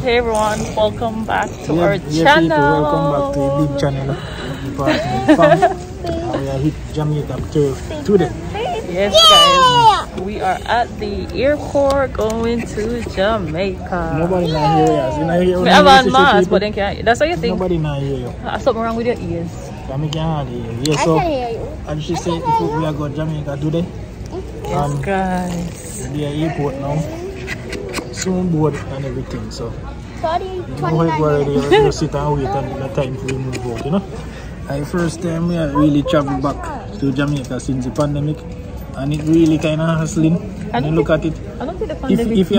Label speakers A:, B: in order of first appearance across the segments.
A: Hey everyone, welcome back to our
B: Yes,
A: channel.
B: welcome back to the big channel, the Parchment Fam. We are hit Jamaica turf today.
A: Yes, guys, we are at the airport going to Jamaica.
B: Nobody not here, yes. You not here.
A: I have on mask, but then can't. That's what you think.
B: Nobody not here.
A: Something wrong with your ears.
B: I can't hear you. Yes, so and she said if we are going to Jamaica today.
A: Yes, guys.
B: The airport now. Soon board and everything, so you just sit and wait until the time we move out, you know. The first time we really traveled back to Jamaica since the pandemic, and it really kind of hustling. And you look at it.
A: I don't think the pandemic
B: if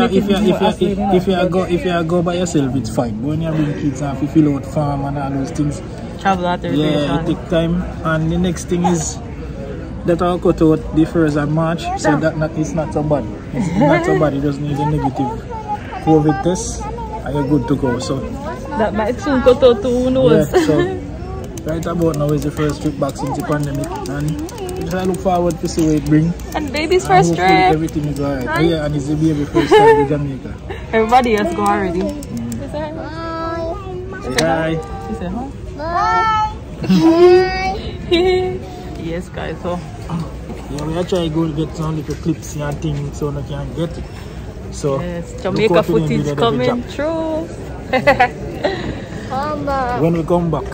B: you go by yourself, it's fine. But when you bring kids and if you fill out farm and all those things,
A: travel out there.
B: Yeah, it takes time. And the next thing is that I'll cut out the 1st of March, so it's not so bad. It's not so bad. You just need a negative COVID test and you're good to go. So
A: that might soon cut out to who knows.
B: Yeah, so right about now is the first trip back since the pandemic, and I look forward to see what it brings.
A: And baby's first trip.
B: Everything is alright. Oh, yeah, and it's the baby first time in Jamaica.
A: Everybody else go already.
B: Say hi.
A: Say hi. Bye. Yes, guys. So
B: yeah, we actually go to get some little clips and things so we can get it. So
A: yes, Jamaica footage coming through.
B: When we come back,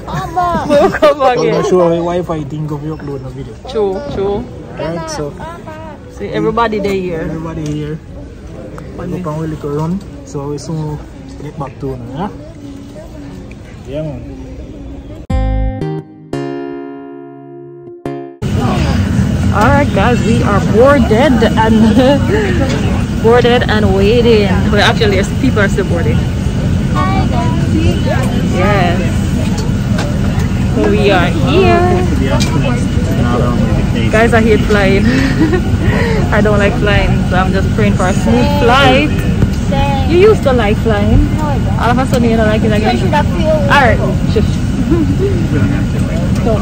A: we'll come back.
B: I'm not sure Wi-Fi thing of you upload a video.
A: True.
B: Right, so
A: see everybody there here.
B: Everybody here. Up and we little run. So we soon get back to now, yeah? Yeah, man.
A: Alright guys, we are boarded and waiting. Well, actually people are still boarding. Yes. So we are here. Guys are here flying. I don't like flying, so I'm just praying for a smooth flight. You used to like flying. All of a sudden you don't like it again. Alright. So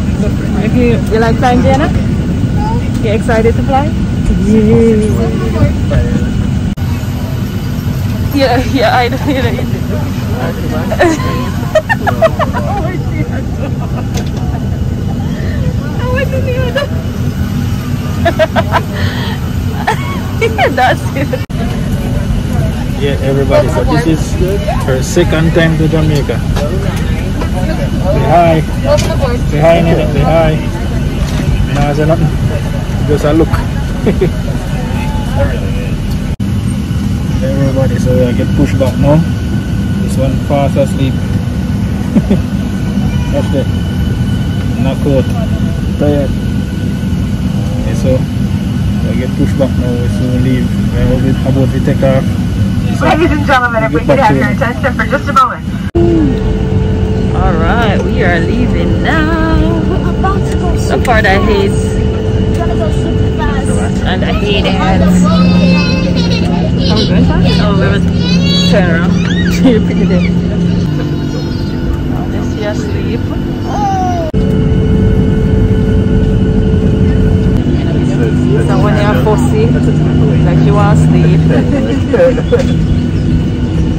A: if you like flying, Jenna? You excited to fly? Yeah, I don't know. That's it.
B: Yeah, everybody. So this is her second time to Jamaica. Say hi. Say hi, Nina. Say hi. Nah, say nothing. Just a look. Everybody, so I get pushed back now. This one fast asleep. Watch that. Knock out. Tired. Okay, so I get pushed back now. We soon leave. We're about to take off. So
C: ladies and gentlemen, if we could have your attention for just a moment.
A: Alright, we are leaving now. The part I hate. And I hate it. Are we going fast? Oh, we will turn around. You're pretty dead. Now this is asleep. So when you're fussy, like you want to sleep.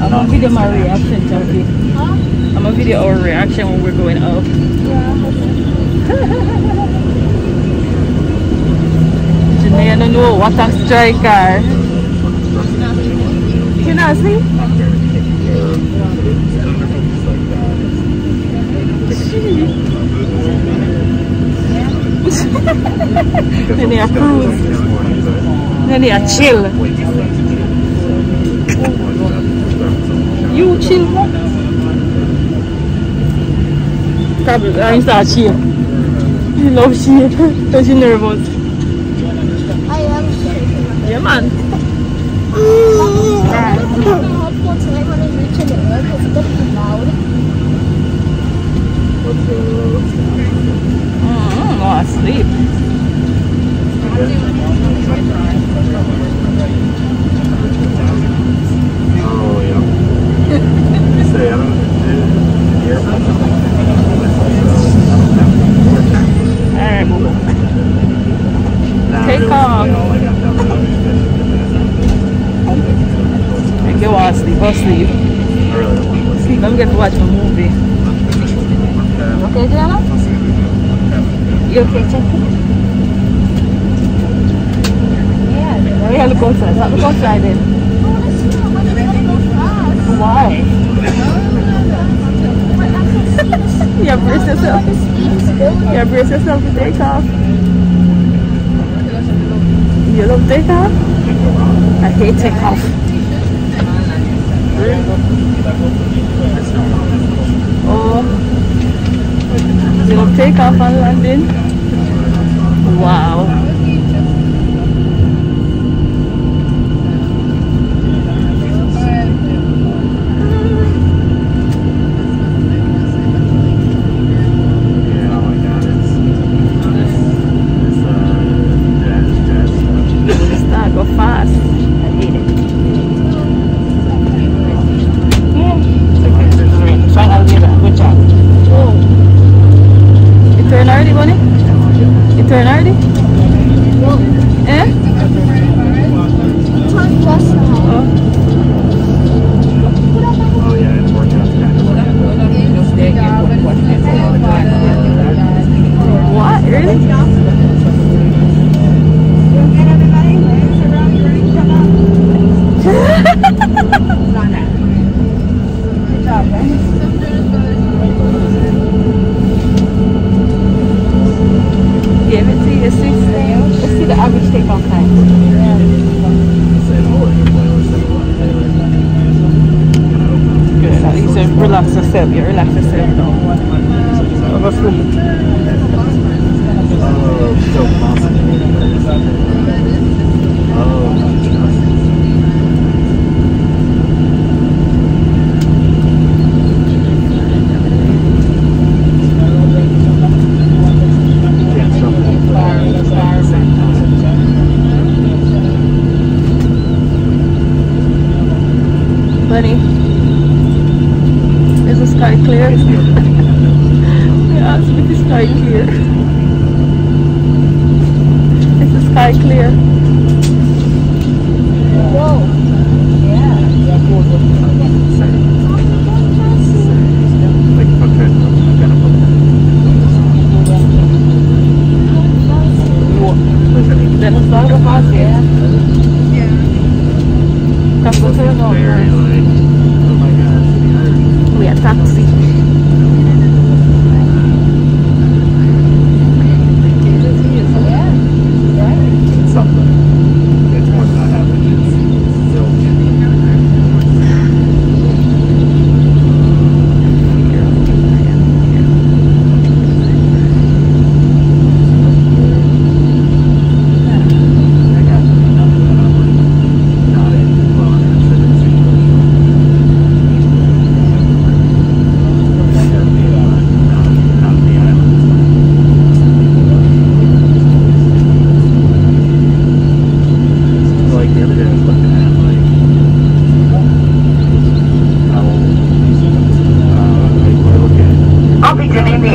A: I'm gonna video my reaction, Chunky. I'm gonna video our reaction when we're going up. I don't know what a striker. You know, see? Then they are cruise. Then they are chill. You chill? Probably, I'm not chill. You love chill because you're nervous. Yeah, man. Oh, asleep.
D: Oh, yeah. Say, I don't
A: Alright, move on. Take off. Go on, sleep. Go sleep. sleep. I'm going to watch my movie. Okay, Diana? You okay, check it? Yeah. We have to look outside. Let's look outside then. Why? You brace yourself. You brace yourself to take off. You love take off? I hate take off. Oh. You love take off and landing? Wow. Relax yourself, you relax yourself now. Overflow. Bunny, is the sky clear? Yeah, it's the sky clear. Is the sky clear? Whoa. Yeah. Then it's not a house, yeah. Come go to the north. We are taxi.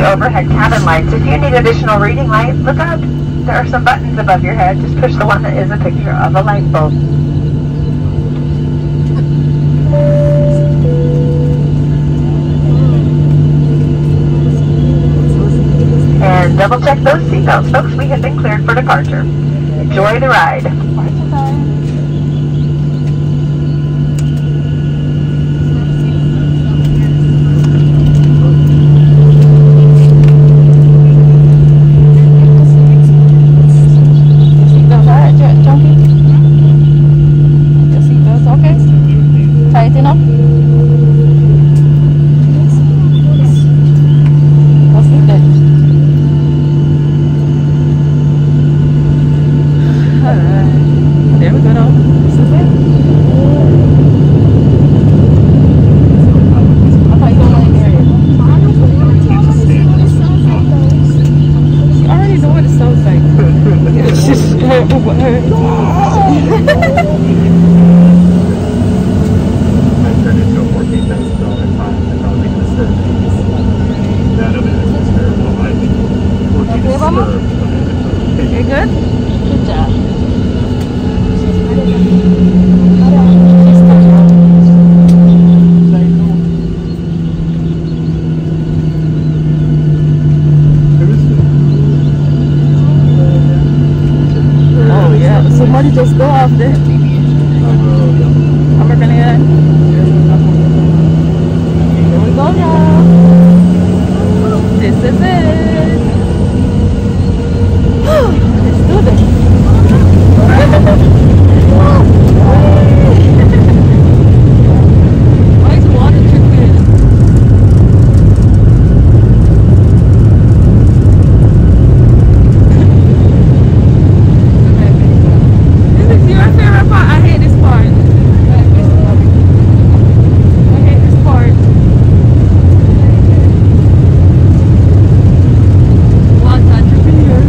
C: Overhead cabin lights. If you need additional reading light, look up. There are some buttons above your head. Just push the one that is a picture of a light bulb. And double check those seatbelts, folks. We have been cleared for departure. Enjoy the ride.
D: I turned into
A: of the American here. Here we go now. This is it. Let's do this. Why is water tripping? This is your favorite part. I hate this part. I hate this part. Water tripping here.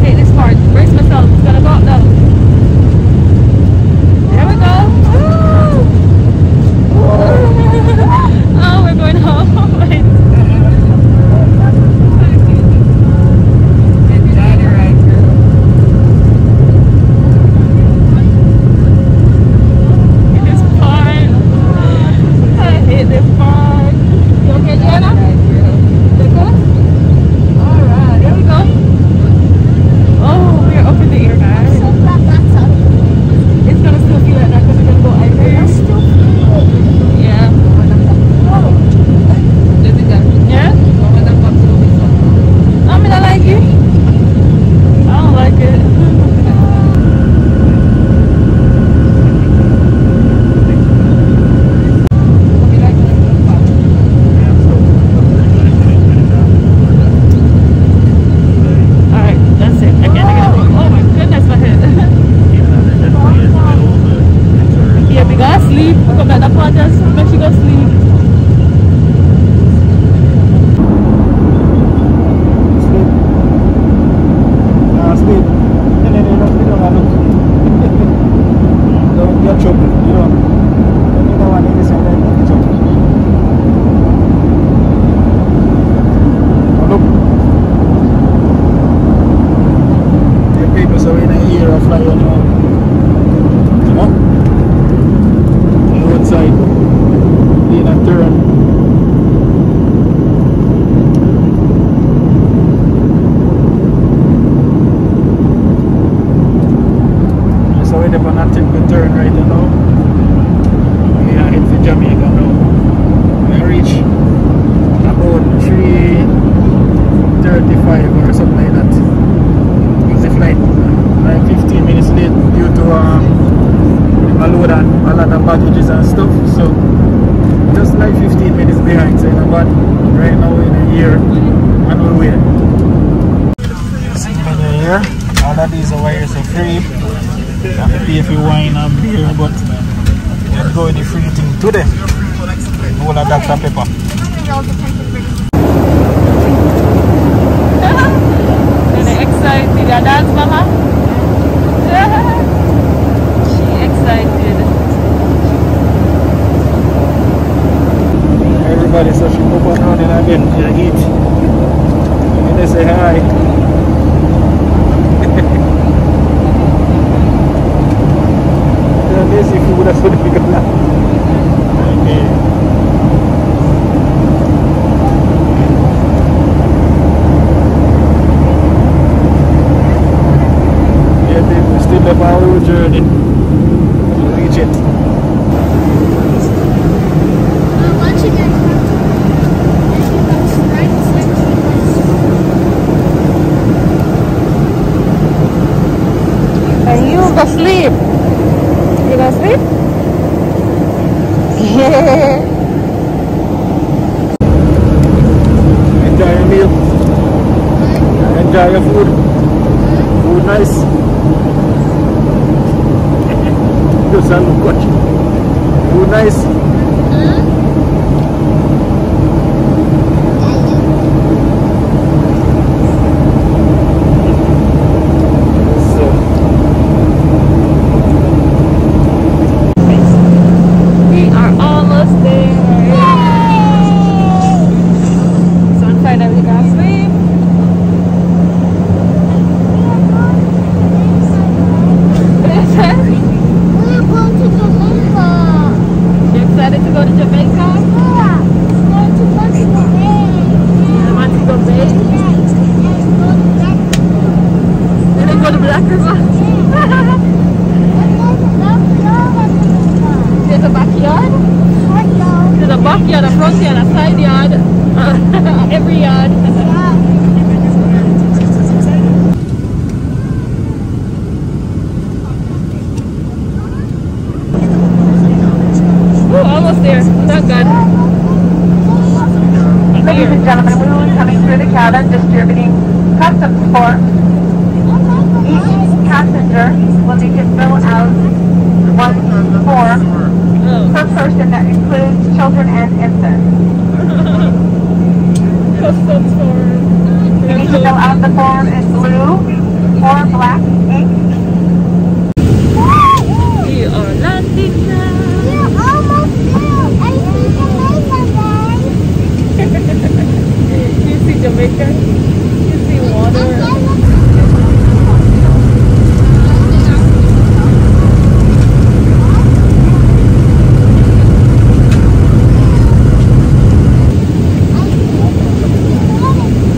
A: Hate this part. Brace myself. It's gonna go up now. There we go. Oh, we're going home. This part. I hate this part. You okay, Jenna? You good? Alright, here we go. Oh, we're up in the air, guys. It's gonna still feel like that because we're gonna go over here. Yeah. Yeah? I mean, I like it. I don't like it. Alright, that's it. I can't get it. Oh my goodness, my head. Yeah, we gotta sleep. Come back to the just make sure you go sleep.
B: Sleep. Sleep. Don't get trouble, you know. Don't even want any side like that. Look. The people so in a year of flying, you know. The outside, being a turn. So we're on a typical turn right now. We are in for Jamaica now. We reach about 3:35 or something like that. Because the flight like 15 minutes late due to a load and a lot of baggages and stuff. So just like 15 minutes behind. So but right now we're in a year and we'll wait. See when you're here, all of these wires are free. You have to pay if you wine and beer, but you're going the free thing today. All of Dr. Pepper.
A: They're excited. You dance, Mama? She excited.
B: Everybody so she move on around and again. You eat. And they say hi. Let's see if you would have okay. Yeah, we're still up our journey to reach it.
A: And you go sleep. You gonna sleep? Yeah.
B: Enjoy your meal. Enjoy your food. Food nice. Just look good. Food nice.
A: We are almost there. So finally got sleep.
E: We're going to Jamaica.
A: backyard, a front yard, a side yard, every yard. Oh, almost there. Thank God.
C: Ladies and gentlemen, we will be coming through the cabin distributing customs forms. Each passenger will need to fill out one form per person that includes children and infants.
A: Customs form.
C: You need to fill out the form in blue or black ink.
A: We are landing now.
E: We're almost there. I see Jamaica, guys.
A: You see Jamaica? You see water?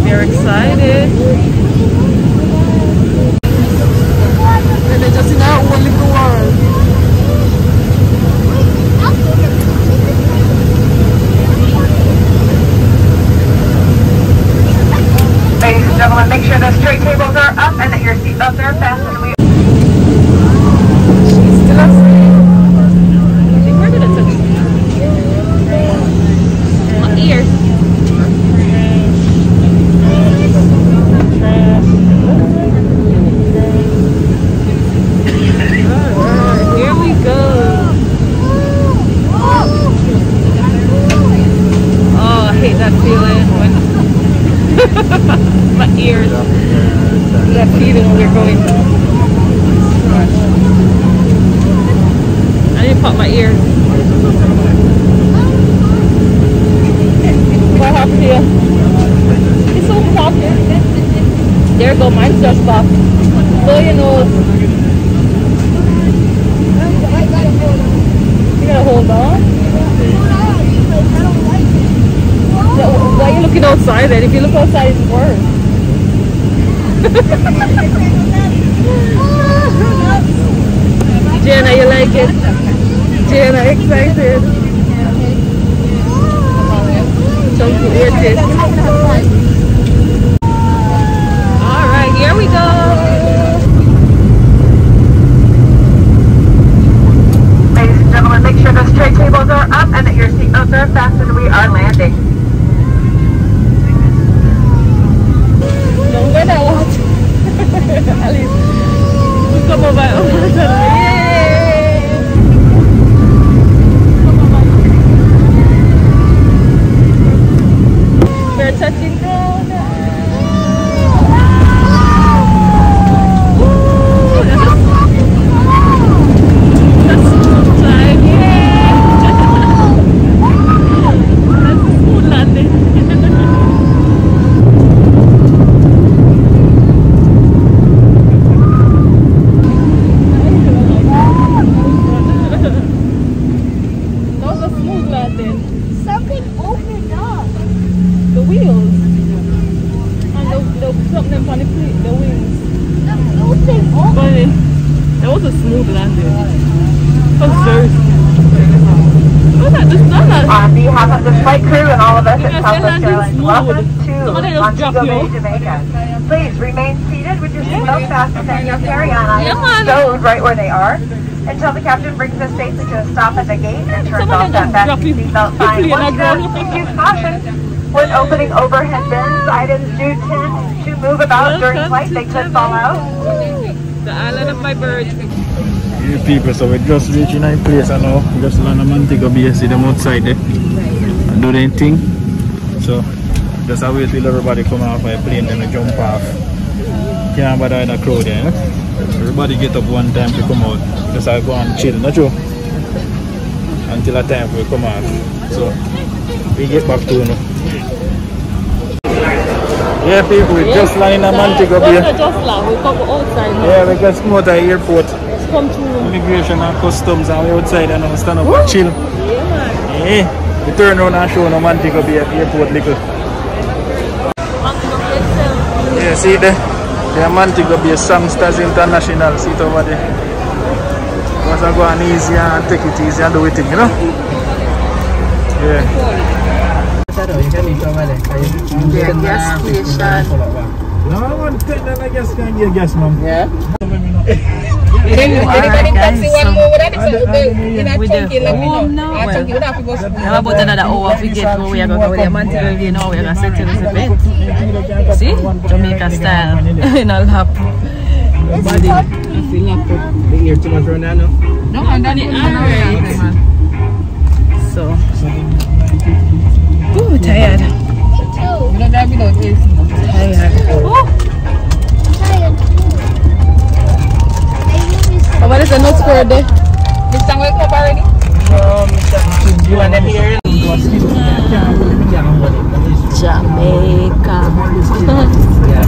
A: They're excited. And they're just in our own little world.
C: Ladies and gentlemen, make sure those tray tables are up and that your seatbelts are fastened.
A: She's still asleep. I think we're gonna touch my ear. Alright, here we go. Oh, I hate that feeling when my ears. That feeling when we're going. I need to pop my ears. What happened here? It's so pop. There you go, mine's just pop. Blow your nose. You gotta hold on. Why are you looking outside then? If you look outside, it's worse. Jenna, you like it? Jenna, excited. Chunky ear test. Alright, here we go.
C: Ladies and gentlemen, make sure those tray tables are up and that your seatbelts are fastened. We are landing.
A: No, when I watch. At least we come over. Yay! We're touching down. That's smooth time. Yay! That's a smooth landing.
E: Something opened up.
A: The wheels and the something on the wings.
E: Something opened.
A: Funny. That was a smooth landing. That was very smooth. Look at this.
C: On behalf of the flight crew and all of us at
A: Yes,
C: Southwest
A: they're
C: Airlines,
A: landing
C: welcome
A: smooth.
C: to
A: Somebody else drop
C: Montego
A: you.
C: Bay, Jamaica. Please remain seated with your seatbelt fastened and your carry-on
A: Yeah, man.
C: items stowed right where they are until the captain brings us safely to a stop at the gate and turns
A: Somebody
C: off that
A: just drop
C: fasten
A: you
C: seatbelt
A: quickly
C: sign.
A: and
C: Once
A: I
C: again,
A: go.
C: please use caution when opening overhead bins. Items do tend to move about during
A: Welcome
C: flight.
A: to
C: They could fall out.
A: The island of my birds.
B: Hey people, so we just reaching a place and now we just land a Montego Bay, see them outside there and do their thing. So just wait till everybody come off my plane, then we jump off. Can't bother in a crowd there, you know? Everybody get up one time to come out. Just go and chill, not true? Until a time we come out. So we get back to you now. Yeah people, we just landing in Montego Bay.
A: We just land, we come outside now.
B: Yeah, we just come out of the airport.
A: Let's come through.
B: Immigration and customs and we outside and now stand up and chill.
A: Yeah, man.
B: Yeah, we turn around and show no Montego Bay at airport little. Yeah, see there? The Montego Bay Songsters International, see it over there. Once I go on easy and take it easy and do it, you know? Yeah.
A: Gas station.
B: No, I want to take that, I guess, can get gas, mom.
A: Yeah.
E: Anybody taxi one more with that?
A: With the home now, well, we have about another hour to get where we are going to go with the Montego, you know, we are going to settle this a bit. See? Jamaica style in a lap.
F: Body, I feel like put the ear too much right now, no?
A: No, I'm done it. So, ooh, tired. Tired. Oh. What is the nut square there? This time wake up already?
F: You want them here?
A: Jamaica.
B: Yeah.